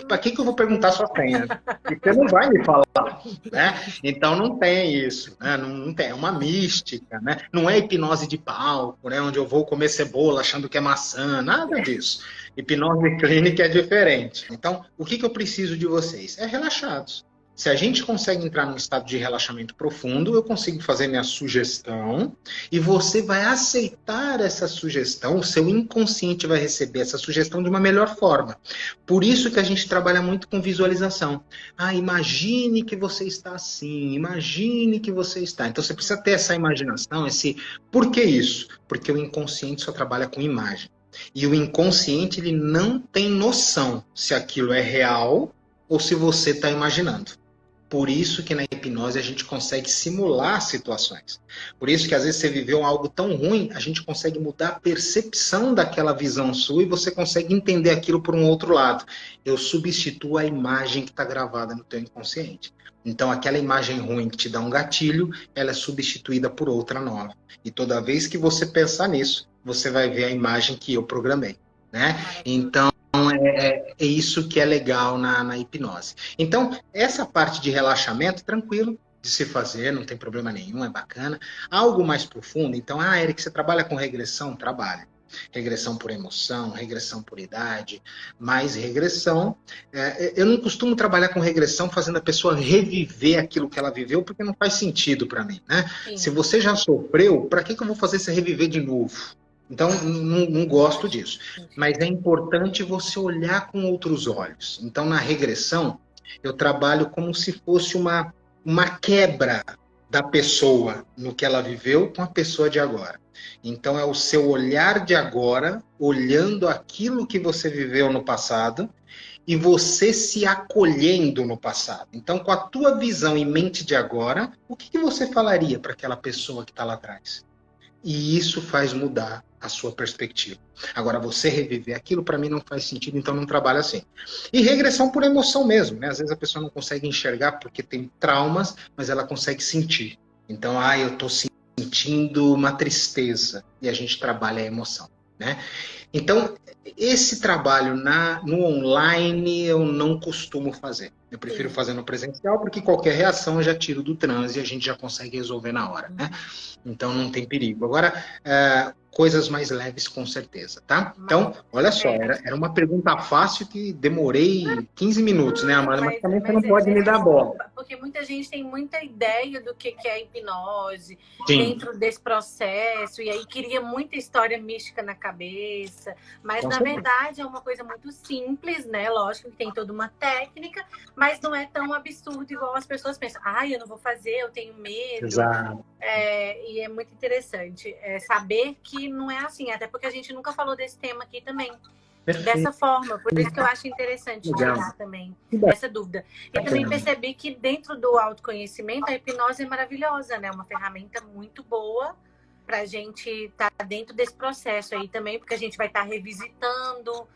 Para que eu vou perguntar sua senha? E você não vai me falar, né? Então não tem isso, né? Não tem, é uma mística, né? Não é hipnose de palco, né? Onde eu vou comer cebola achando que é maçã, nada disso. Hipnose clínica é diferente. Então, o que eu preciso de vocês? É relaxados. Se a gente consegue entrar num estado de relaxamento profundo, eu consigo fazer minha sugestão e você vai aceitar essa sugestão, o seu inconsciente vai receber essa sugestão de uma melhor forma. Por isso que a gente trabalha muito com visualização. Imagine que você está assim, imagine que você está. Então você precisa ter essa imaginação, esse... Por que isso? Porque o inconsciente só trabalha com imagem. E o inconsciente ele não tem noção se aquilo é real ou se você está imaginando. Por isso que na hipnose a gente consegue simular situações. Por isso que às vezes você viveu algo tão ruim, a gente consegue mudar a percepção daquela visão sua e você consegue entender aquilo por um outro lado. Eu substituo a imagem que está gravada no teu inconsciente. Então aquela imagem ruim que te dá um gatilho, ela é substituída por outra nova. E toda vez que você pensar nisso, você vai ver a imagem que eu programei, né? Então é isso que é legal na hipnose. Então, essa parte de relaxamento, tranquilo de se fazer, não tem problema nenhum, é bacana. Algo mais profundo, então, Eric, você trabalha com regressão? Trabalha. Regressão por emoção, regressão por idade, mais regressão. Eu não costumo trabalhar com regressão fazendo a pessoa reviver aquilo que ela viveu, porque não faz sentido para mim, né? Se você já sofreu, para que eu vou fazer você reviver de novo? Então, não gosto disso. Mas é importante você olhar com outros olhos. Então, na regressão, eu trabalho como se fosse uma quebra da pessoa no que ela viveu com a pessoa de agora. Então, é o seu olhar de agora, olhando aquilo que você viveu no passado e você se acolhendo no passado. Então, com a tua visão e mente de agora, o que você falaria para aquela pessoa que está lá atrás? E isso faz mudar a sua perspectiva. Agora, você reviver aquilo, para mim, não faz sentido, então não trabalha assim. E regressão por emoção mesmo, né? Às vezes a pessoa não consegue enxergar porque tem traumas, mas ela consegue sentir. Então, eu estou sentindo uma tristeza. E a gente trabalha a emoção, né? Então, esse trabalho no online eu não costumo fazer. Eu prefiro fazer no presencial, porque qualquer reação eu já tiro do transe e a gente já consegue resolver na hora, né? Então não tem perigo. Agora, coisas mais leves com certeza, tá? Então, olha só, era uma pergunta fácil que demorei 15 minutos, né, Amanda? Mas também você não pode me dar bola. Porque muita gente tem muita ideia do que é hipnose, Sim. dentro desse processo, e aí cria muita história mística na cabeça. Mas, na verdade, é uma coisa muito simples, né? Lógico que tem toda uma técnica, mas não é tão absurdo igual as pessoas pensam. Eu não vou fazer, eu tenho medo. Exato. E é muito interessante saber que não é assim, até porque a gente nunca falou desse tema aqui também. Perfeito. Dessa forma, por isso que eu acho interessante tirar também essa dúvida. E também percebi que dentro do autoconhecimento, a hipnose é maravilhosa, né? Uma ferramenta muito boa para a gente estar dentro desse processo aí também, porque a gente vai estar revisitando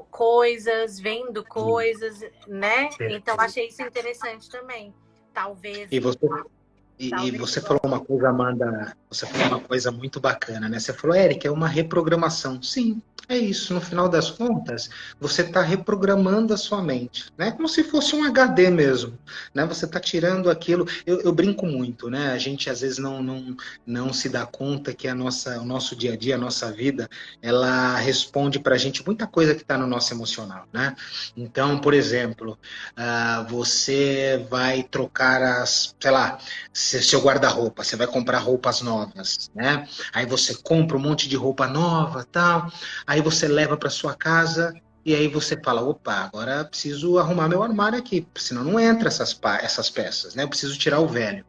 coisas, vendo coisas, né? Então, achei isso interessante também. Talvez... E você E você falou uma coisa, Amanda, você falou uma coisa muito bacana, né? Você falou, Érica, é uma reprogramação. Sim, é isso. No final das contas, você está reprogramando a sua mente, né? Como se fosse um HD mesmo, né? Você está tirando aquilo. Eu brinco muito, né? A gente às vezes não se dá conta que o nosso dia a dia, a nossa vida, ela responde para a gente muita coisa que está no nosso emocional, né? Então, por exemplo, você vai trocar sei lá, seu guarda-roupa, você vai comprar roupas novas, né? Aí você compra um monte de roupa nova, tal. Aí você leva para sua casa e aí você fala, opa, agora preciso arrumar meu armário aqui, senão não entra essas peças, né? Eu preciso tirar o velho.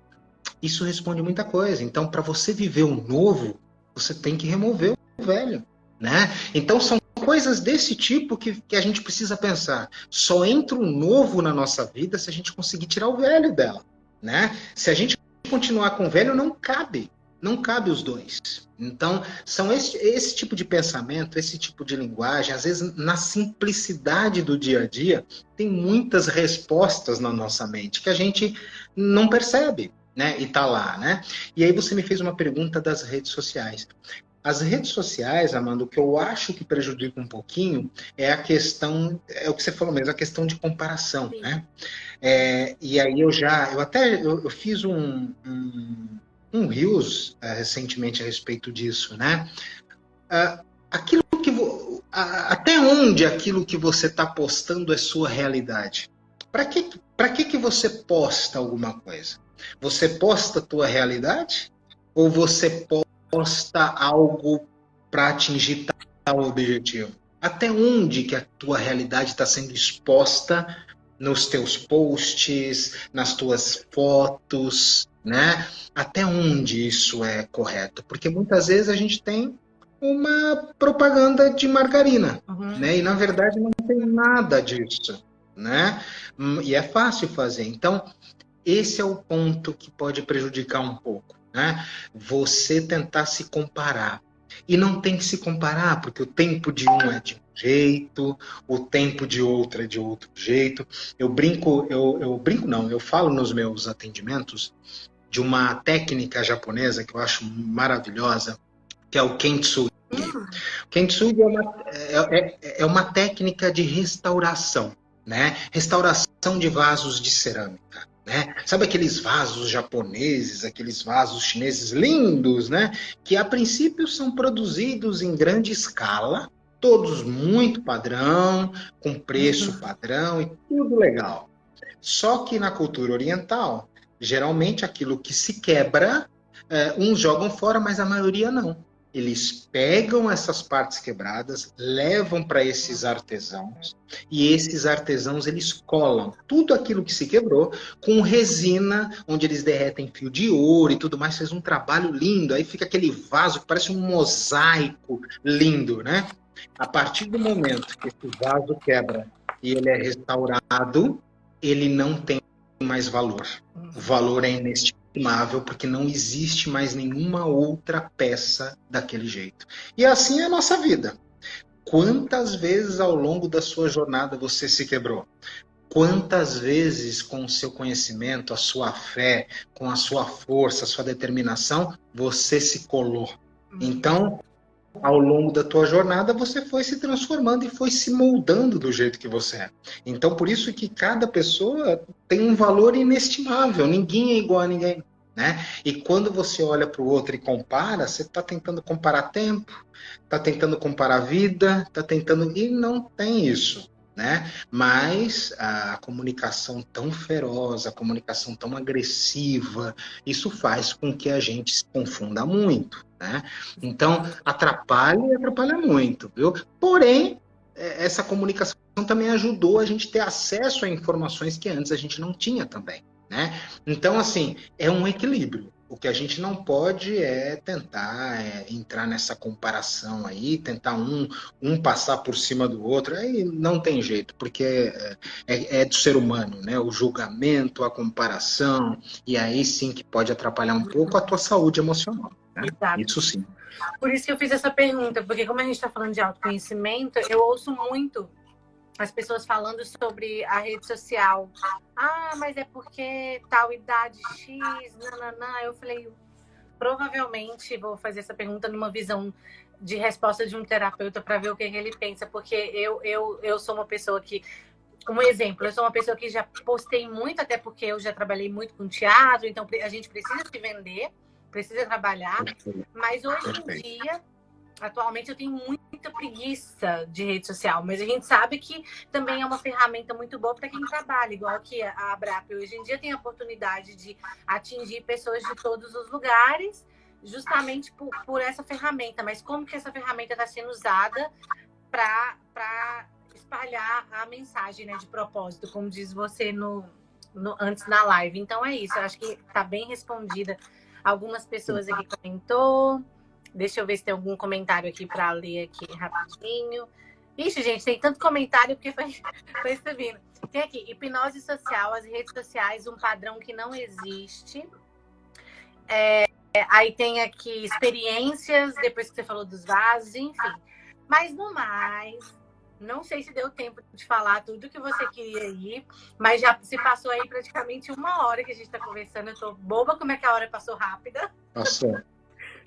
Isso responde muita coisa. Então, para você viver o novo, você tem que remover o velho, né? Então, são coisas desse tipo que a gente precisa pensar. Só entra um novo na nossa vida se a gente conseguir tirar o velho dela, né? Se a gente continuar com o velho, não cabe os dois. Então, são esse tipo de pensamento, esse tipo de linguagem, às vezes na simplicidade do dia a dia, tem muitas respostas na nossa mente que a gente não percebe, né? E tá lá, né? E aí você me fez uma pergunta das redes sociais. As redes sociais, Amanda, o que eu acho que prejudica um pouquinho é a questão, é o que você falou mesmo, a questão de comparação, Sim. né? E aí eu fiz um Reels recentemente a respeito disso, né? Aquilo que até onde aquilo que você está postando é sua realidade? Para que você posta alguma coisa? Você posta a tua realidade? Ou você posta algo para atingir tal objetivo? Até onde que a tua realidade está sendo exposta nos teus posts, nas tuas fotos, né? Até onde isso é correto? Porque muitas vezes a gente tem uma propaganda de margarina, né? E na verdade não tem nada disso, né? E é fácil fazer. Então, esse é o ponto que pode prejudicar um pouco, né? Você tentar se comparar. E não tem que se comparar, porque o tempo de um é de um jeito, o tempo de outro é de outro jeito. Eu falo nos meus atendimentos de uma técnica japonesa que eu acho maravilhosa, que é o Kintsugi. O Kintsugi é uma técnica de restauração, né? Restauração de vasos de cerâmica. Né? Sabe aqueles vasos japoneses, aqueles vasos chineses lindos, né? Que a princípio são produzidos em grande escala, todos muito padrão, com preço padrão e tudo legal. Só que na cultura oriental, geralmente aquilo que se quebra, uns jogam fora, mas a maioria não. Eles pegam essas partes quebradas, levam para esses artesãos, e esses artesãos eles colam tudo aquilo que se quebrou com resina, onde eles derretem fio de ouro e tudo mais, faz um trabalho lindo, aí fica aquele vaso que parece um mosaico lindo, né? A partir do momento que esse vaso quebra e ele é restaurado, ele não tem mais valor. O valor é inestimável porque não existe mais nenhuma outra peça daquele jeito. E assim é a nossa vida. Quantas vezes ao longo da sua jornada você se quebrou? Quantas vezes com o seu conhecimento, a sua fé, com a sua força, a sua determinação, você se colou? Então, ao longo da tua jornada, você foi se transformando e foi se moldando do jeito que você é. Então, por isso que cada pessoa tem um valor inestimável. Ninguém é igual a ninguém, né? E quando você olha para o outro e compara, você está tentando comparar tempo, está tentando comparar vida, está tentando... E não tem isso, né? Mas a comunicação tão feroz, a comunicação tão agressiva, isso faz com que a gente se confunda muito, né? Então, atrapalha e atrapalha muito, viu? Porém, essa comunicação também ajudou a gente ter acesso a informações que antes a gente não tinha também, né? Então, assim, é um equilíbrio. O que a gente não pode é tentar entrar nessa comparação aí, tentar um passar por cima do outro, aí não tem jeito, porque é do ser humano, né? O julgamento, a comparação, e aí sim que pode atrapalhar um pouco a tua saúde emocional, né? Exato. Isso sim. Por isso que eu fiz essa pergunta, porque como a gente está falando de autoconhecimento, eu ouço muito as pessoas falando sobre a rede social. Ah, mas é porque tal idade X, nananã. Eu falei, provavelmente vou fazer essa pergunta numa visão de resposta de um terapeuta para ver o que ele pensa, porque eu sou uma pessoa que, um exemplo, eu sou uma pessoa que já postei muito, até porque eu já trabalhei muito com teatro, então a gente precisa se vender, precisa trabalhar, mas hoje em dia, atualmente eu tenho muita preguiça de rede social, mas a gente sabe que também é uma ferramenta muito boa para quem trabalha, igual que a Abrap hoje em dia tem a oportunidade de atingir pessoas de todos os lugares, justamente por essa ferramenta. Mas como que essa ferramenta está sendo usada para espalhar a mensagem, né, de propósito, como diz você antes na live. Então é isso, eu acho que está bem respondida. Algumas pessoas aqui comentou. Deixa eu ver se tem algum comentário aqui para ler aqui rapidinho. Ixi, gente, tem tanto comentário porque foi subindo. Tem aqui, hipnose social, as redes sociais, um padrão que não existe. Aí tem aqui experiências, depois que você falou dos vasos, enfim. Mas no mais, não sei se deu tempo de falar tudo que você queria ir, mas já se passou aí praticamente 1 hora que a gente está conversando. Eu tô boba como é que a hora passou rápida. Passou.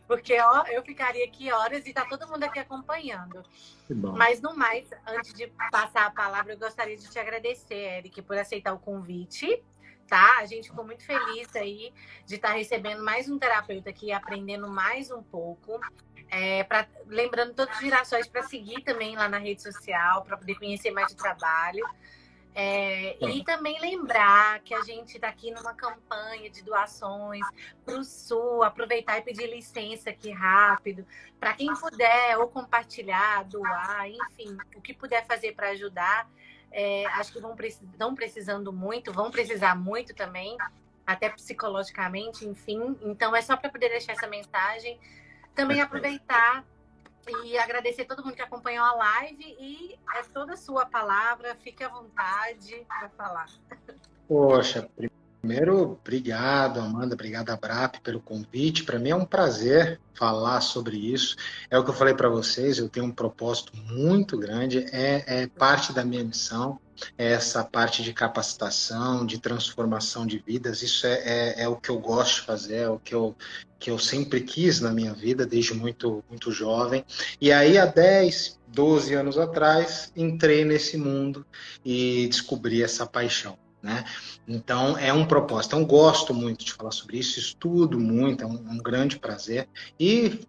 Porque, ó, eu ficaria aqui horas e tá todo mundo aqui acompanhando. Mas, no mais, antes de passar a palavra, eu gostaria de te agradecer, Eric, por aceitar o convite, tá? A gente ficou muito feliz aí de estar recebendo mais um terapeuta aqui e aprendendo mais um pouco. Lembrando todos os girassóis para seguir também lá na rede social, para poder conhecer mais o trabalho. E também lembrar que a gente está aqui numa campanha de doações para o Sul, aproveitar e pedir licença aqui rápido, para quem puder ou compartilhar, doar, enfim, o que puder fazer para ajudar. Acho que estão precisando muito, vão precisar muito também, até psicologicamente, enfim. Então é só para poder deixar essa mensagem. Também aproveitar e agradecer todo mundo que acompanhou a live e é toda a sua palavra, fique à vontade para falar. Poxa, primeiro, obrigado, Amanda, obrigado, Abrap, pelo convite. Para mim é um prazer falar sobre isso. É o que eu falei para vocês, eu tenho um propósito muito grande, é parte da minha missão, é essa parte de capacitação, de transformação de vidas. Isso é o que eu gosto de fazer, é o que eu sempre quis na minha vida, desde muito, muito jovem. E aí, há 10, 12 anos atrás, entrei nesse mundo e descobri essa paixão, né? Então, é um propósito. Então, gosto muito de falar sobre isso, estudo muito, é um grande prazer. E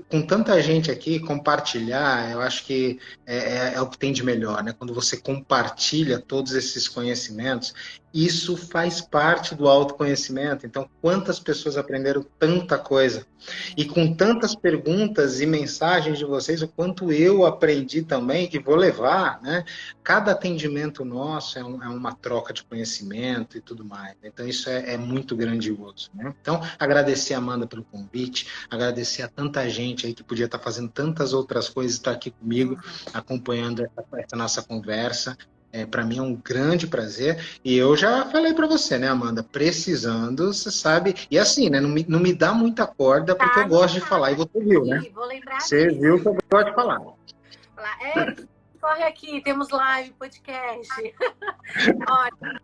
com tanta gente aqui, compartilhar, eu acho que é o que tem de melhor, né? Quando você compartilha todos esses conhecimentos, isso faz parte do autoconhecimento. Então, quantas pessoas aprenderam tanta coisa? E com tantas perguntas e mensagens de vocês, o quanto eu aprendi também, que vou levar, né? Cada atendimento nosso é uma troca de conhecimento e tudo mais. Então, isso é muito grandioso, né? Então, agradecer a Amanda pelo convite, agradecer a tanta gente aí que podia estar fazendo tantas outras coisas, estar aqui comigo, acompanhando essa nossa conversa. Para mim é um grande prazer. E eu já falei para você, né, Amanda? Precisando, você sabe. E assim, né? Não me dá muita corda, porque eu gosto de falar. E você viu, né? Vou lembrar você disso. Viu que eu gosto de falar. Corre aqui, temos live, podcast. Olha.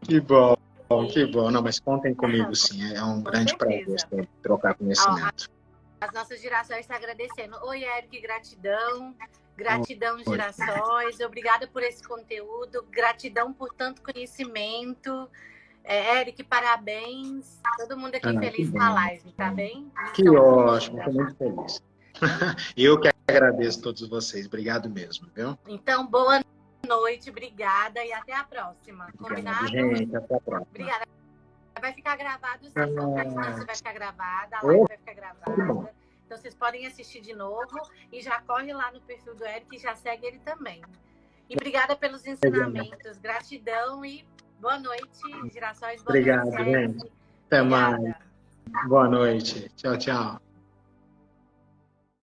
Que bom, que bom. Não, mas contem comigo, sim. É um grande prazer trocar conhecimento. As nossas girassóis estão agradecendo. Oi, Eric, gratidão. Gratidão, girassóis. Obrigada por esse conteúdo. Gratidão por tanto conhecimento. Eric, parabéns. Todo mundo aqui feliz com a live, tá bem? Que ótimo, estou muito feliz. Eu que agradeço a todos vocês. Obrigado mesmo, viu? Então, boa noite, obrada e até a próxima. Combinado? Gente, até a próxima. Obrigada. Vai ficar gravado, sim. Você vai ficar gravada, a live vai ficar gravada. Então, vocês podem assistir de novo e já corre lá no perfil do Eric e já segue ele também. E obrigada pelos ensinamentos. Gratidão e boa noite, girassóis. Boa Obrigado, noite, gente. Até mais. Boa noite. Tchau, tchau.